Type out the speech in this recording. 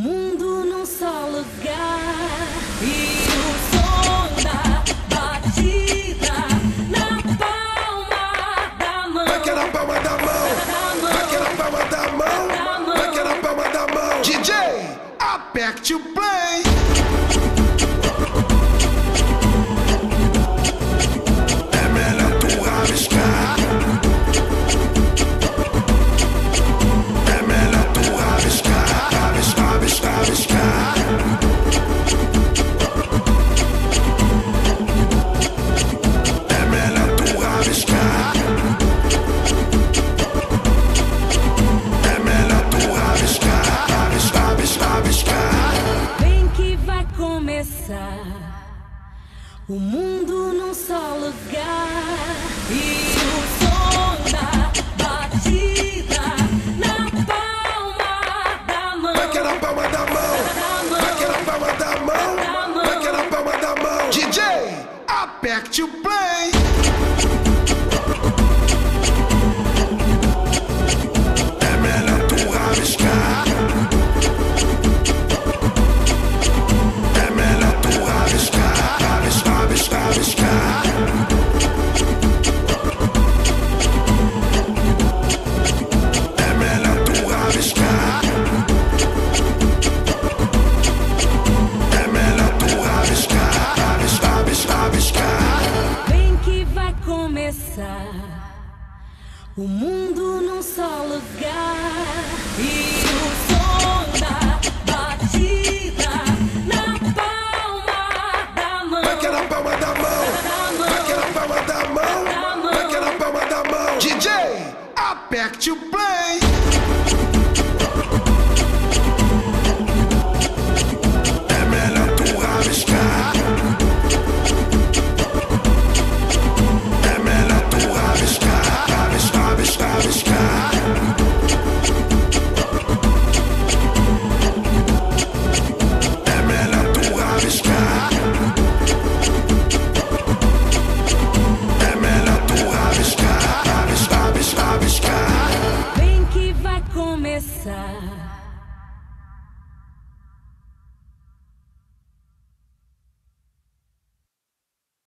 mundo num só lugar e o som da batida na palma da mão. Vai que é na palma da mão, vai que é na palma da mão, vai que é na palma da mão. DJ, aperte o play. É melhor tu arriscar. É melhor tu arriscar, arriscar, arriscar, arriscar. É melhor tu arriscar. É melhor tu arriscar, arriscar, arriscar, arriscar. Vem que vai começar o mundo num só lugar e o som da batida na palma da mão. Vai que é na palma da mão, vai que é na palma da mão, vai que é na palma da mão. DJ, aperte o play. É melhor tu arriscar. É melhor tu arriscar, arriscar, arriscar, arriscar. É melhor tu arriscar. É melhor tu arriscar, arriscar, arriscar, arriscar. Vem que vai começar o mundo num só lugar e o som da batida na palma da mão. Vai que é na palma da mão, vai que é na palma da mão, vai que é na palma da mão. DJ, aperte o play. É melhor tu arriscar. É melhor tu arriscar, arriscar, arriscar, arriscar. É melhor tu arriscar. É melhor tu arriscar, arriscar, arriscar, arriscar. Vem que vai começar